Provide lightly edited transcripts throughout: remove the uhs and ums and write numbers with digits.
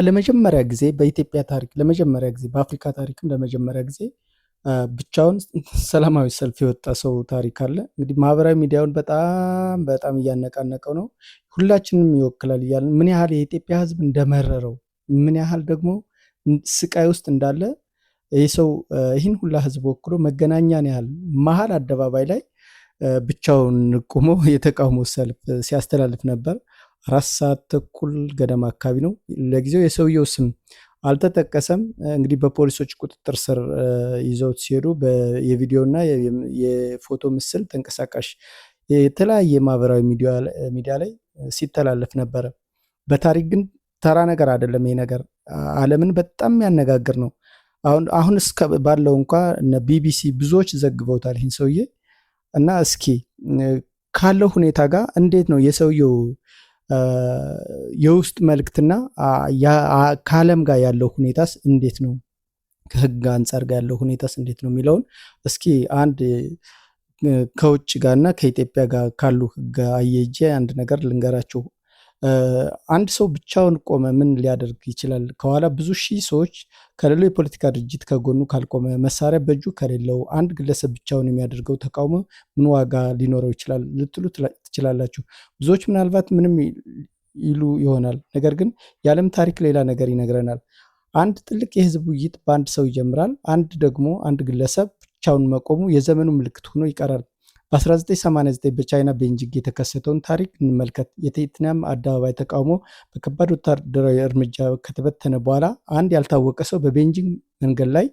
ለመጀመሪያ ጊዜ በኢትዮጵያ ታሪክ ለመጀመሪያ ጊዜ በአፍሪካ ታሪክም ለመጀመሪያ ጊዜ ብቻውን ሰላማዊ ሰልፍ የወጣ ሰው ታሪክ አለ። እንግዲህ ማህበራዊ ሚዲያውን በጣም እያነቃነቀው ነው። ሁላችንም ይወክላል እያልን ምን ያህል የኢትዮጵያ ሕዝብ እንደመረረው ምን ያህል ደግሞ ስቃይ ውስጥ እንዳለ ይህ ሰው ይህን ሁላ ሕዝብ ወክሎ መገናኛን ያህል መሀል አደባባይ ላይ ብቻውን ቆሞ የተቃውሞ ሰልፍ ሲያስተላልፍ ነበር። 4 ሰዓት ተኩል ገደማ አካባቢ ነው። ለጊዜው የሰውየው ስም አልተጠቀሰም። እንግዲህ በፖሊሶች ቁጥጥር ስር ይዘውት ሲሄዱ የቪዲዮና የፎቶ ምስል ተንቀሳቃሽ የተለያየ ማህበራዊ ሚዲያ ላይ ሲተላለፍ ነበረ። በታሪክ ግን ተራ ነገር አይደለም። ይሄ ነገር ዓለምን በጣም የሚያነጋግር ነው። አሁን እስከ ባለው እንኳ እነ ቢቢሲ ብዙዎች ዘግበውታል ይህን ሰውዬ እና እስኪ ካለው ሁኔታ ጋር እንዴት ነው የሰውየው የውስጥ መልእክትና ከዓለም ጋር ያለው ሁኔታስ እንዴት ነው፣ ከህግ አንጻር ጋር ያለው ሁኔታስ እንዴት ነው የሚለውን እስኪ አንድ ከውጭ ጋርና ከኢትዮጵያ ጋር ካሉ ህግ አያይዤ አንድ ነገር ልንገራችሁ። አንድ ሰው ብቻውን ቆመ ምን ሊያደርግ ይችላል? ከኋላ ብዙ ሺህ ሰዎች ከሌለው የፖለቲካ ድርጅት ከጎኑ ካልቆመ፣ መሳሪያ በእጁ ከሌለው አንድ ግለሰብ ብቻውን የሚያደርገው ተቃውሞ ምን ዋጋ ሊኖረው ይችላል ልትሉ ትችላላችሁ። ብዙዎች ምናልባት ምንም ይሉ ይሆናል። ነገር ግን የዓለም ታሪክ ሌላ ነገር ይነግረናል። አንድ ትልቅ የህዝብ ውይይት በአንድ ሰው ይጀምራል። አንድ ግለሰብ ብቻውን መቆሙ የዘመኑ ምልክት ሆኖ ይቀራል። በ1989 በቻይና ቤጂንግ የተከሰተውን ታሪክ እንመልከት። የቬትናም አደባባይ ተቃውሞ በከባድ ወታደራዊ እርምጃ ከተበተነ በኋላ አንድ ያልታወቀ ሰው በቤጂንግ መንገድ ላይ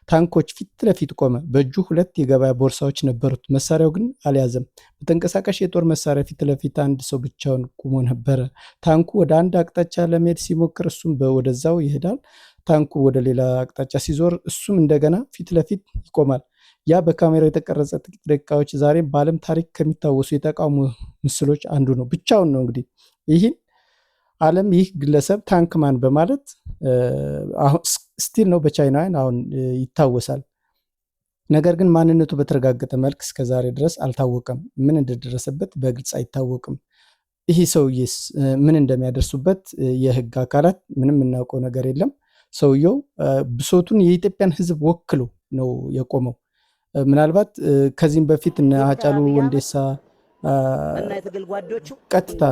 ታንኮች ፊት ለፊት ቆመ። በእጁ 2 የገበያ ቦርሳዎች ነበሩት። መሳሪያው ግን አልያዘም። በተንቀሳቃሽ የጦር መሳሪያ ፊት ለፊት አንድ ሰው ብቻውን ቆሞ ነበረ። ታንኩ ወደ አንድ አቅጣጫ ለመሄድ ሲሞክር እሱም ወደዛው ይሄዳል። ታንኩ ወደ ሌላ አቅጣጫ ሲዞር እሱም እንደገና ፊት ለፊት ይቆማል። ያ በካሜራ የተቀረጸ ጥቂት ደቂቃዎች ዛሬም በዓለም ታሪክ ከሚታወሱ የተቃውሞ ምስሎች አንዱ ነው። ብቻውን ነው እንግዲህ ይህን ዓለም ይህ ግለሰብ ታንክማን በማለት ስቲል ነው በቻይናውያን አሁን ይታወሳል። ነገር ግን ማንነቱ በተረጋገጠ መልክ እስከ ዛሬ ድረስ አልታወቀም። ምን እንደደረሰበት በግልጽ አይታወቅም። ይህ ሰውዬስ ምን እንደሚያደርሱበት የህግ አካላት ምንም የምናውቀው ነገር የለም። ሰውየው ብሶቱን የኢትዮጵያን ሕዝብ ወክሎ ነው የቆመው። ምናልባት ከዚህም በፊት እነ ሃጫሉ ሁንዴሳ ቀጥታ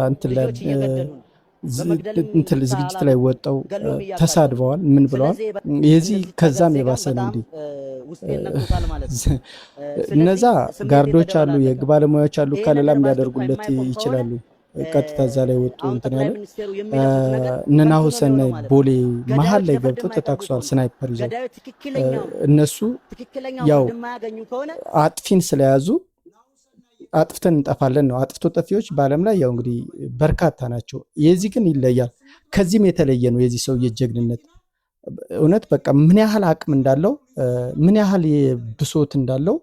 ዝግጅት ላይ ወጣው ተሳድበዋል። ምን ብለዋል? የዚህ ከዛም የባሰ ነው። እንዲህ እነዛ ጋርዶች አሉ፣ የህግ ባለሙያዎች አሉ፣ ከሌላም ሊያደርጉለት ይችላሉ። ቀጥታ እዛ ላይ ወጡ እንትን ያለ እነናሁ ሰናይ ቦሌ መሀል ላይ ገብተው ተታክሷል፣ ስናይፐር ይዘው። እነሱ ያው አጥፊን ስለያዙ አጥፍተን እንጠፋለን ነው። አጥፍቶ ጠፊዎች በዓለም ላይ ያው እንግዲህ በርካታ ናቸው። የዚህ ግን ይለያል። ከዚህም የተለየ ነው የዚህ ሰው የጀግንነት እውነት በቃ ምን ያህል አቅም እንዳለው፣ ምን ያህል ብሶት እንዳለው፣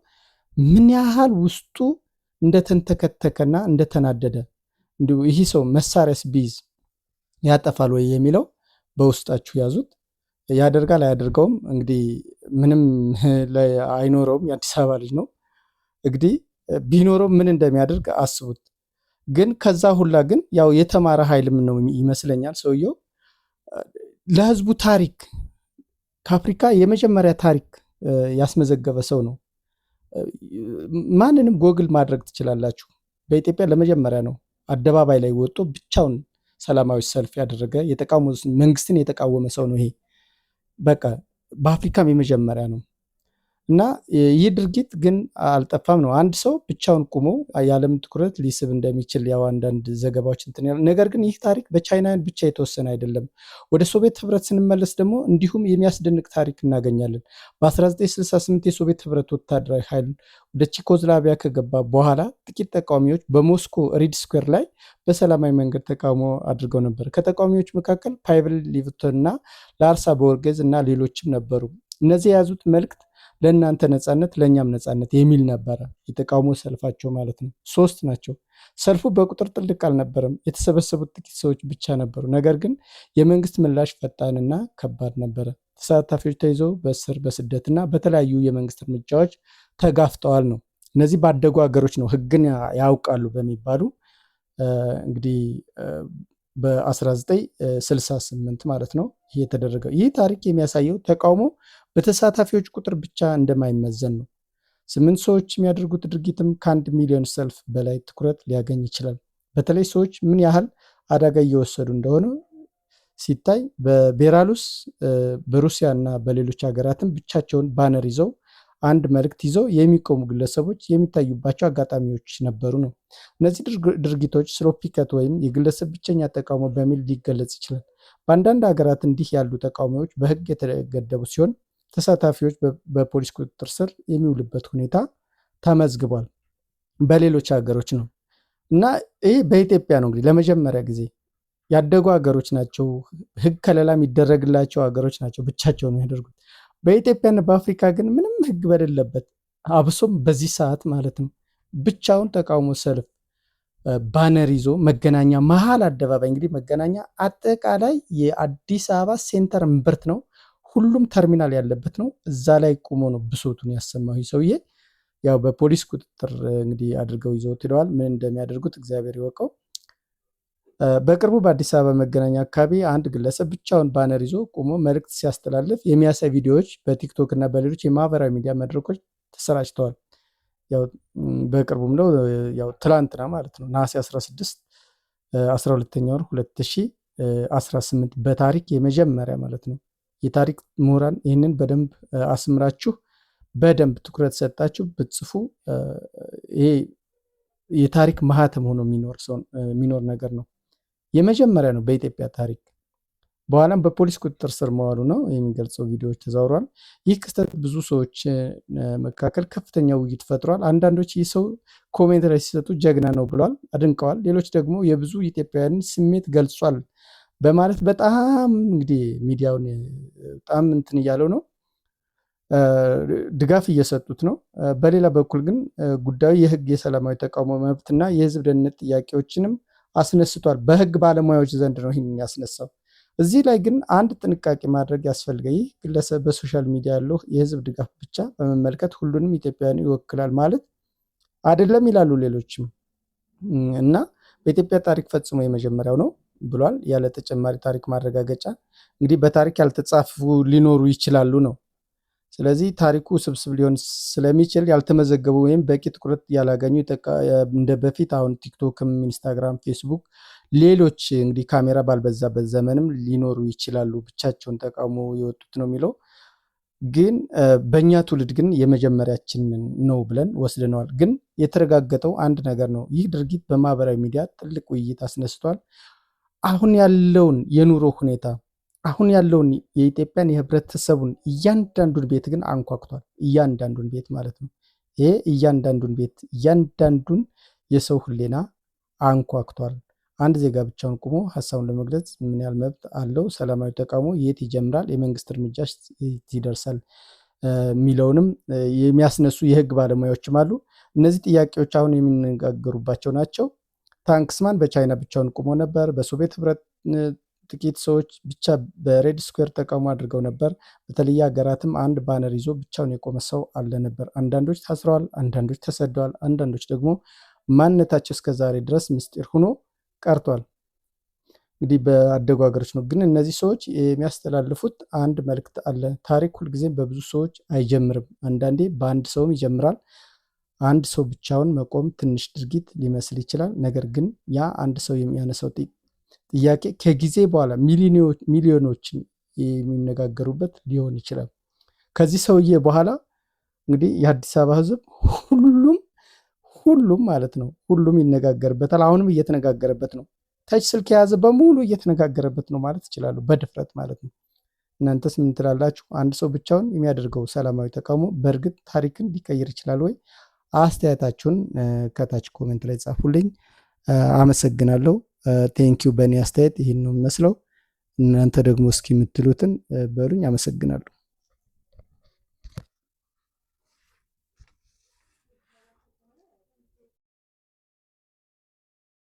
ምን ያህል ውስጡ እንደተንተከተከና እንደተናደደ እንዲሁ ይህ ሰው መሳሪያስ ቢይዝ ያጠፋል ወይ የሚለው በውስጣችሁ ያዙት። ያደርጋል አያደርገውም እንግዲህ ምንም አይኖረውም። የአዲስ አበባ ልጅ ነው እንግዲህ ቢኖረው ምን እንደሚያደርግ አስቡት። ግን ከዛ ሁላ ግን ያው የተማረ ኃይልም ነው ይመስለኛል ሰውየው። ለህዝቡ ታሪክ ከአፍሪካ የመጀመሪያ ታሪክ ያስመዘገበ ሰው ነው። ማንንም ጎግል ማድረግ ትችላላችሁ። በኢትዮጵያ ለመጀመሪያ ነው አደባባይ ላይ ወጥቶ ብቻውን ሰላማዊ ሰልፍ ያደረገ መንግስትን የተቃወመ ሰው ነው። ይሄ በቃ በአፍሪካም የመጀመሪያ ነው እና ይህ ድርጊት ግን አልጠፋም ነው። አንድ ሰው ብቻውን ቁሞ የዓለምን ትኩረት ሊስብ እንደሚችል ያው አንዳንድ ዘገባዎች እንትን ያሉ። ነገር ግን ይህ ታሪክ በቻይናውያን ብቻ የተወሰነ አይደለም። ወደ ሶቪየት ህብረት ስንመለስ ደግሞ እንዲሁም የሚያስደንቅ ታሪክ እናገኛለን። በ1968 የሶቪየት ህብረት ወታደራዊ ኃይል ወደ ቼኮስሎቫኪያ ከገባ በኋላ ጥቂት ተቃዋሚዎች በሞስኮ ሪድ ስኩዌር ላይ በሰላማዊ መንገድ ተቃውሞ አድርገው ነበር። ከተቃዋሚዎች መካከል ፓቬል ሊቭቶንና ላርሳ ቦርጌዝ እና ሌሎችም ነበሩ። እነዚህ የያዙት መልእክት ለእናንተ ነጻነት ለእኛም ነጻነት የሚል ነበረ። የተቃውሞ ሰልፋቸው ማለት ነው። 3 ናቸው። ሰልፉ በቁጥር ጥልቅ አልነበረም። የተሰበሰቡት ጥቂት ሰዎች ብቻ ነበሩ። ነገር ግን የመንግስት ምላሽ ፈጣንና ከባድ ነበረ። ተሳታፊዎች ተይዘው በእስር በስደትና በተለያዩ የመንግስት እርምጃዎች ተጋፍጠዋል ነው። እነዚህ ባደጉ ሀገሮች ነው ህግን ያውቃሉ በሚባሉ እንግዲህ በ1968 ማለት ነው ይህ የተደረገው። ይህ ታሪክ የሚያሳየው ተቃውሞ በተሳታፊዎች ቁጥር ብቻ እንደማይመዘን ነው። 8 ሰዎች የሚያደርጉት ድርጊትም ከ1 ሚሊዮን ሰልፍ በላይ ትኩረት ሊያገኝ ይችላል። በተለይ ሰዎች ምን ያህል አደጋ እየወሰዱ እንደሆነ ሲታይ በቤላሩስ፣ በሩሲያ እና በሌሎች ሀገራትም ብቻቸውን ባነር ይዘው አንድ መልእክት ይዘው የሚቆሙ ግለሰቦች የሚታዩባቸው አጋጣሚዎች ነበሩ ነው። እነዚህ ድርጊቶች ስሎ ፒኬት ወይም የግለሰብ ብቸኛ ተቃውሞ በሚል ሊገለጽ ይችላል። በአንዳንድ ሀገራት እንዲህ ያሉ ተቃውሞዎች በሕግ የተገደቡ ሲሆን ተሳታፊዎች በፖሊስ ቁጥጥር ስር የሚውልበት ሁኔታ ተመዝግቧል። በሌሎች ሀገሮች ነው እና ይህ በኢትዮጵያ ነው እንግዲህ ለመጀመሪያ ጊዜ ያደጉ ሀገሮች ናቸው፣ ሕግ ከለላ የሚደረግላቸው ሀገሮች ናቸው ብቻቸውን የሚያደርጉት። በኢትዮጵያና በአፍሪካ ግን ምንም ሕግ በሌለበት አብሶም በዚህ ሰዓት ማለት ነው ብቻውን ተቃውሞ ሰልፍ ባነር ይዞ መገናኛ መሀል አደባባይ እንግዲህ መገናኛ አጠቃላይ የአዲስ አበባ ሴንተር እምብርት ነው። ሁሉም ተርሚናል ያለበት ነው። እዛ ላይ ቁሞ ነው ብሶቱን ያሰማው ሰውዬ። ያው በፖሊስ ቁጥጥር እንግዲህ አድርገው ይዘውት ሄደዋል። ምን እንደሚያደርጉት እግዚአብሔር ይወቀው። በቅርቡ በአዲስ አበባ መገናኛ አካባቢ አንድ ግለሰብ ብቻውን ባነር ይዞ ቆሞ መልእክት ሲያስተላልፍ የሚያሳይ ቪዲዮዎች በቲክቶክ እና በሌሎች የማህበራዊ ሚዲያ መድረኮች ተሰራጭተዋል። ያው በቅርቡም ነው ያው ትላንትና ማለት ነው ነሐሴ 16 12ኛ ወር 2018 በታሪክ የመጀመሪያ ማለት ነው። የታሪክ ምሁራን ይህንን በደንብ አስምራችሁ በደንብ ትኩረት ሰጣችሁ ብትጽፉ ይሄ የታሪክ ማህተም ሆኖ የሚኖር ነገር ነው። የመጀመሪያ ነው በኢትዮጵያ ታሪክ። በኋላም በፖሊስ ቁጥጥር ስር መዋሉ ነው የሚገልጸው ቪዲዮዎች ተዛውረዋል። ይህ ክስተት ብዙ ሰዎች መካከል ከፍተኛ ውይይት ፈጥሯል። አንዳንዶች ይህ ሰው ኮሜንት ላይ ሲሰጡ ጀግና ነው ብለዋል፣ አድንቀዋል። ሌሎች ደግሞ የብዙ ኢትዮጵያውያን ስሜት ገልጿል በማለት በጣም እንግዲህ ሚዲያውን በጣም እንትን እያለው ነው፣ ድጋፍ እየሰጡት ነው። በሌላ በኩል ግን ጉዳዩ የህግ የሰላማዊ ተቃውሞ መብትና የህዝብ ደህንነት ጥያቄዎችንም አስነስቷል። በህግ ባለሙያዎች ዘንድ ነው ይህንን ያስነሳው። እዚህ ላይ ግን አንድ ጥንቃቄ ማድረግ ያስፈልጋል። ይህ ግለሰብ በሶሻል ሚዲያ ያለው የህዝብ ድጋፍ ብቻ በመመልከት ሁሉንም ኢትዮጵያውያን ይወክላል ማለት አይደለም ይላሉ ሌሎችም። እና በኢትዮጵያ ታሪክ ፈጽሞ የመጀመሪያው ነው ብሏል። ያለ ተጨማሪ ታሪክ ማረጋገጫ እንግዲህ በታሪክ ያልተጻፉ ሊኖሩ ይችላሉ ነው። ስለዚህ ታሪኩ ስብስብ ሊሆን ስለሚችል ያልተመዘገቡ ወይም በቂ ትኩረት ያላገኙ እንደ በፊት አሁን ቲክቶክም፣ ኢንስታግራም፣ ፌስቡክ ሌሎች እንግዲህ ካሜራ ባልበዛበት ዘመንም ሊኖሩ ይችላሉ ብቻቸውን ተቃውሞ የወጡት ነው የሚለው። ግን በእኛ ትውልድ ግን የመጀመሪያችን ነው ብለን ወስደነዋል። ግን የተረጋገጠው አንድ ነገር ነው። ይህ ድርጊት በማህበራዊ ሚዲያ ትልቅ ውይይት አስነስቷል። አሁን ያለውን የኑሮ ሁኔታ አሁን ያለውን የኢትዮጵያን የህብረተሰቡን እያንዳንዱን ቤት ግን አንኳኩቷል። እያንዳንዱን ቤት ማለት ነው። ይሄ እያንዳንዱን ቤት እያንዳንዱን የሰው ህሊና አንኳኩቷል። አንድ ዜጋ ብቻውን ቆሞ ሀሳቡን ለመግለጽ ምን ያህል መብት አለው? ሰላማዊ ተቃውሞ የት ይጀምራል? የመንግስት እርምጃ የት ይደርሳል? የሚለውንም የሚያስነሱ የህግ ባለሙያዎችም አሉ። እነዚህ ጥያቄዎች አሁን የሚነጋገሩባቸው ናቸው። ታንክስማን በቻይና ብቻውን ቆሞ ነበር። በሶቪየት ህብረት ጥቂት ሰዎች ብቻ በሬድ ስኩዌር ተቃውሞ አድርገው ነበር። በተለየ ሀገራትም አንድ ባነር ይዞ ብቻውን የቆመ ሰው አለ ነበር። አንዳንዶች ታስረዋል፣ አንዳንዶች ተሰደዋል፣ አንዳንዶች ደግሞ ማንነታቸው እስከዛሬ ድረስ ምስጢር ሆኖ ቀርቷል። እንግዲህ በአደጉ ሀገሮች ነው። ግን እነዚህ ሰዎች የሚያስተላልፉት አንድ መልእክት አለ። ታሪክ ሁልጊዜም በብዙ ሰዎች አይጀምርም። አንዳንዴ በአንድ ሰውም ይጀምራል። አንድ ሰው ብቻውን መቆም ትንሽ ድርጊት ሊመስል ይችላል። ነገር ግን ያ አንድ ሰው የሚያነሳው ጥያቄ ከጊዜ በኋላ ሚሊዮኖችን የሚነጋገሩበት ሊሆን ይችላል። ከዚህ ሰውዬ በኋላ እንግዲህ የአዲስ አበባ ህዝብ ሁሉም ማለት ነው ሁሉም ይነጋገርበታል። አሁንም እየተነጋገረበት ነው። ታች ስልክ የያዘ በሙሉ እየተነጋገረበት ነው ማለት ይችላሉ፣ በድፍረት ማለት ነው። እናንተስ ምን ትላላችሁ? አንድ ሰው ብቻውን የሚያደርገው ሰላማዊ ተቃውሞ በእርግጥ ታሪክን ሊቀይር ይችላል ወይ? አስተያየታችሁን ከታች ኮሜንት ላይ ጻፉልኝ። አመሰግናለሁ። ቴንኪው። በእኔ አስተያየት ይህን ነው የሚመስለው። እናንተ ደግሞ እስኪ የምትሉትን በሉኝ። አመሰግናለሁ።